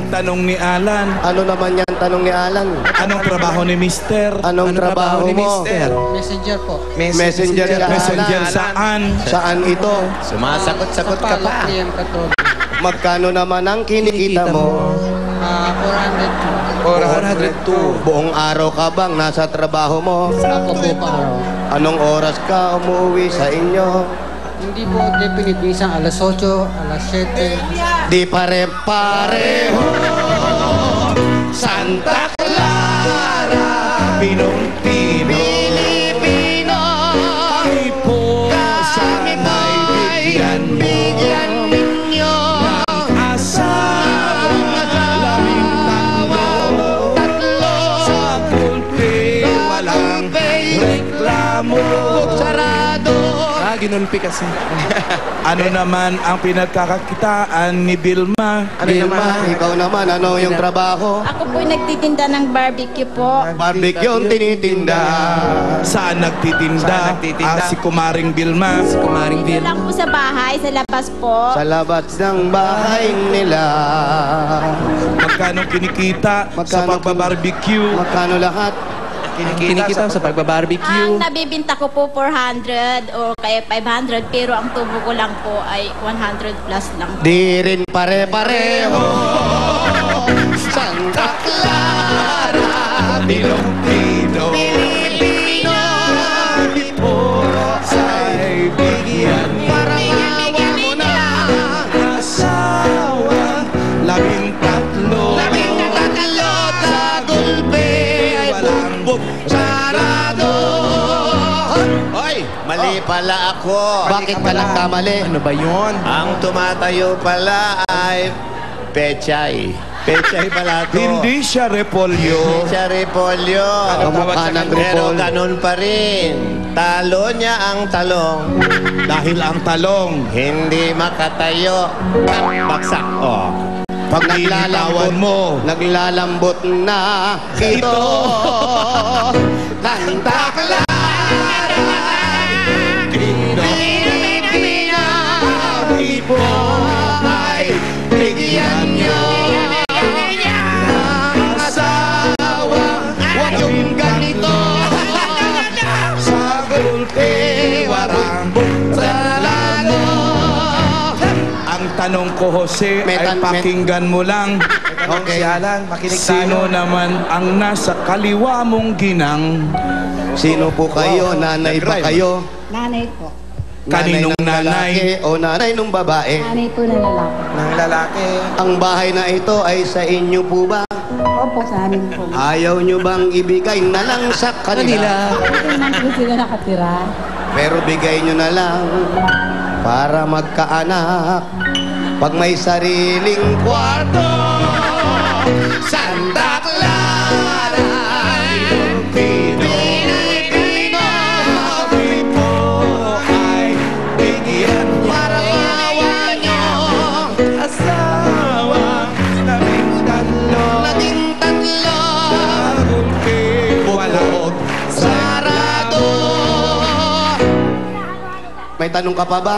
tanong ni Alan. Ano naman yan tanong ni Alan? Anong trabaho ni Mister? Anong trabaho mo? Messenger po. Messenger ka, Messenger Alan. saan? Saan ito? Sumasagot-sagot ka pa. Magkano naman ang kinikita mo? 402. Buong araw ka bang nasa trabaho mo? Ako po pa araw. Anong oras ka umuwi sa inyo? Hindi po definite. Minsan alas 8, alas 7. Di pare-pareho Santa Clara Pinong-pino. Pilipino Kami po sana'y bigyan mo ninyo ng asawang labing tatlo. Sa pulpe walang reklamo. Sarado Ginulpi kasi. Ano naman ang pinagkakakitaan ni Vilma? Vilma, ikaw naman, ano yung trabaho? Ako po'y nagtitinda ng barbecue po. Barbecue ang tinitinda. Saan nagtitinda? Si Kumaring Vilma. Si Kumaring Dito Vil. lang po sa bahay, sa labas po. Sa labas ng bahay nila. Magkano kinikita sa pagbabarbecue? Magkano lahat? Kinikita sa pagbabarbecue. Ang nabibinta ko po 400 o kaya 500 pero ang tubo ko lang po ay 100 plus lang po. Di rin pare-pareho Santa Clara Pilong-pino. Pilipino Kami po ay bigyan Parang awa mo na asawang labing tatlo. Sa gulpe ay bumbog sarado. Hoy, mali pala ako. Bakit ka nagkamali? Ano ba yun? Ang tumatayo pala ay Pechay. Pechay pala to. Hindi siya repolyo. Siya repolyo. Kamukha ng Pero repolyo. ganun pa rin. Talo niya ang talong. Dahil ang talong, Hindi makatayo. Baksak. Oh. pag nilalawan mo, Naglalambot na ito Santa Clara Pilipina Kami po ay bigyan nyo ng asawa. Huwag yung ganito sa gulpe warang salalo. ang tanong ko, Jose, May ay pakinggan mo lang. Okay. Alan, makinig Sino naman ang nasa kaliwa mong ginang? Sino po kayo? Nanay ba kayo? Nanay po. Kaninong ng nanay? lalaki o nanay ng babae? Nanay po na lalaki. Ng lalaki. Ang bahay na ito ay sa inyo po ba? Opo, sa amin po. Ayaw nyo bang ibigay na lang sa kanila? Dito naman po sila nakatira. Pero bigay nyo na lang para magkaanak. Pag may sariling kwarto, Santa Clara, Pilipino, Kami po ay bigyan para awa nyo. asawang labing tatlo. Naging tatlo, Gulpe, walog, sarado. May tanong ka pa ba?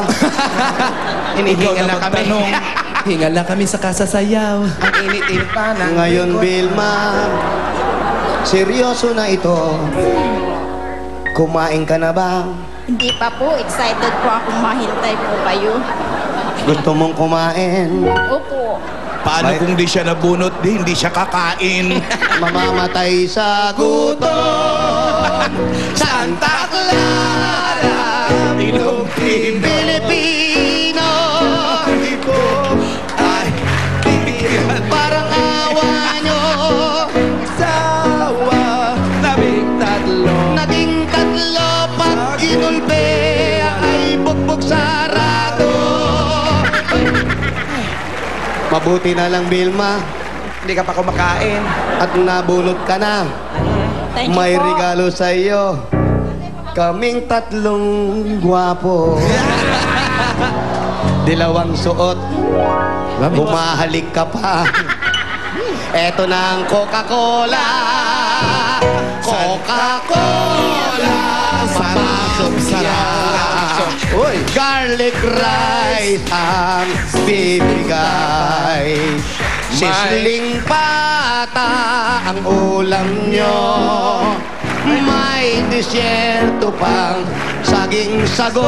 Hinihingal na Ikaw na kami. magtanong. Hingal na kami sa kasasayaw. Ang init-init pa na. Ngayon, Vilma, seryoso na ito. Kumain ka na ba? Hindi pa po, excited po akong mahintay po kayo. Gusto mong kumain? Opo. Paano kung di siya nabunot, hindi siya kakain? Mamamatay sa gutom. Santa Clara, Pilipino, Kami po ay bigyan parang awa nyo. asawa labing tatlo. Naging tatlo pag ginulpe ay bugbog sarado. Mabuti na lang, Vilma, Hindi ka pa kumakain. at nabunot ka na. Thank you May po. regalo sa iyo. Kaming tatlong gwapo. Dilawang suot. Bumahalik ka pa. Eto na ang Coca-Cola. Coca-Cola. Papasok sarap. Uy, garlic rice ang bibigay. Sisling pata ang ulam nyo. May disyerto pang saging sago.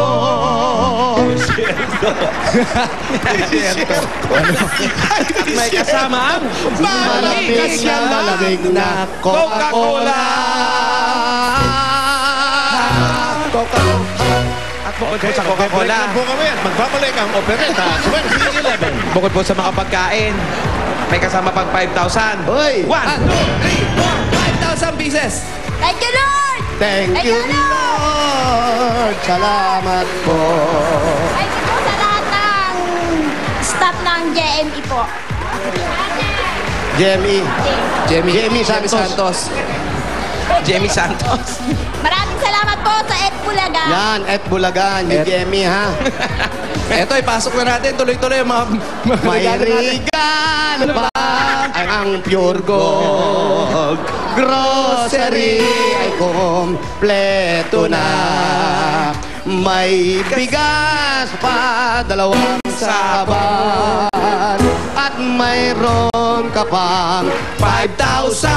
May kasama ang Malamig na Coca-Cola. At bukod po sa Coca-Cola, po kami at magbabalik ang opereta 2011. bukod po sa mga pagkain, may kasama pang 5,000. Hoy! 1, 2, 3, 4, 5,000 pieces. Thank you, Lord! Thank you, Lord! Salamat po. Thank you po sa lahat ng staff ng JME po. Jemmy. Jamie Santos. Jamie Santos. Maraming salamat po sa Ed Bulaga. Yan, F. Bulagan, ni Jemmy, ha? Eto, ipasok na natin. Tuloy-tuloy yung mga May regalo natin. regalo ba ang Pure Gold? Grocery ay kompleto na. May bigas pa, 2 saban. At mayroon ka pang 5,000.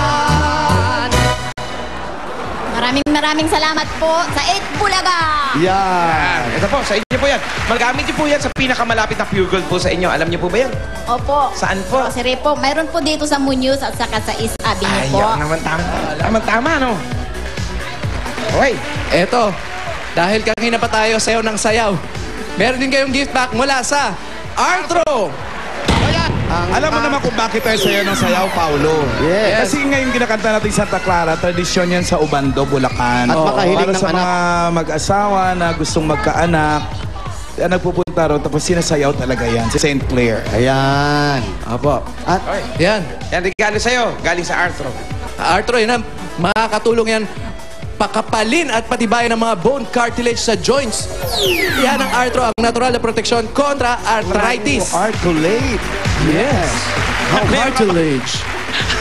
Maraming salamat po sa Ed Bulaga. Yan. Ito po, sa inyo po yan. Magamit niyo po yan sa pinakamalapit na Pure Gold po sa inyo. Alam niyo po ba yan? Opo. Saan po? Grocery po. Mayroon po dito sa Muñoz at saka sa East Avenue po. Ayaw naman tama, no? Okay. Eto, dahil kanina pa tayo sayaw ng sayaw, meron din kayong gift pack mula sa Arthro. Alam mo naman kung bakit tayo sayo ng sayaw, Paulo. Yes. Kasi ngayon kinakanta natin Santa Clara, tradisyon yan sa Ubando, Bulacan. At makahiling para ng sa mga mag-asawa na gustong magkaanak, nagpupunta ron, tapos sinasayaw talaga yan, si St. Clair. Ayan. Apo. At Yan. Yan, regalo sa'yo. Galing sa Arthro. Arthro, yan ang makakatulong yan pakapalin at patibayan ng mga bone cartilage sa joints. Yan ang Arthro, ang natural na proteksyon kontra arthritis. Artulate. Yes. Cartilage.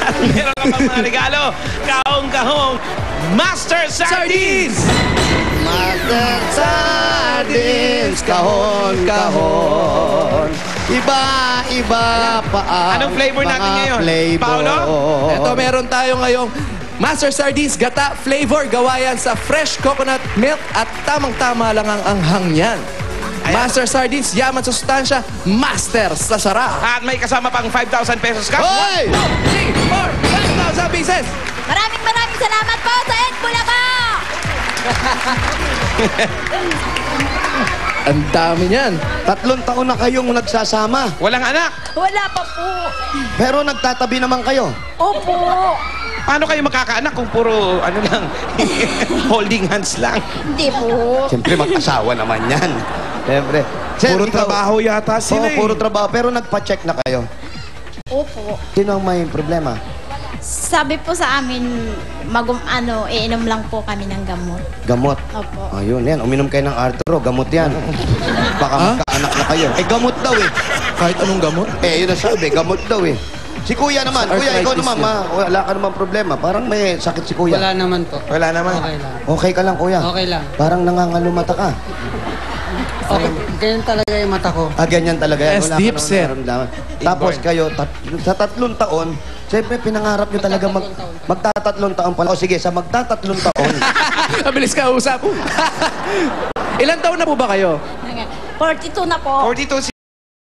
At meron ka pang mga regalo. Kahong-kahong Master Sardines! Master Sardines, kahon-kahon. Iba-iba pa ang Anong flavor natin mga ngayon? flavor. Paolo? Ito, meron tayo ngayong Master Sardines Gata Flavor. Gawa yan sa fresh coconut milk at tamang-tama lang ang anghang yan. Master Sardines, yaman sa sustansya, master sa sarap. At may kasama pang 5,000 pesos ka. Hoy! 3, 4, 5,000 pieces! Maraming salamat po sa Ed Bulaga. Ang dami niyan. 3 taon na kayong nagsasama. Walang anak. Wala pa po. Pero nagtatabi naman kayo. Opo. Paano kayo makakaanak kung puro, ano lang, holding hands lang? Hindi po. Siyempre, mag-asawa naman yan. Siyempre. Sir, Puro ikaw- trabaho yata sila Oo, puro trabaho. Pero nagpa-check na kayo. Opo. Sino ang may problema? Sabi po sa amin, iinom lang po kami ng gamot. Gamot. Opo. Ayun, yan. Uminom kayo ng Arthro. Gamot yan. Baka magkaanak na kayo. Eh, gamot daw eh. Kahit anong gamot. Eh, yun ang sabi. Gamot daw eh. Si Kuya naman. Sa Kuya, ikaw arthritis naman. Wala ka naman problema. Parang may sakit si Kuya. Wala naman po. Wala naman. Okay lang. Okay ka lang, Kuya. Okay lang. Parang nangangalumata ka. Okay. Ganyan talaga yung mata ko. Ah, ganyan talaga yan. Yes, Wala deep, ka naman sir. nararamdaman. Tapos kayo, sa 3 taon, siyempre pinangarap nyo talaga magtatatlong taon pala. O sige, sa magtatatlong taon, Mabilis ka usap. Ilan taon na po ba kayo? 42 na po. 42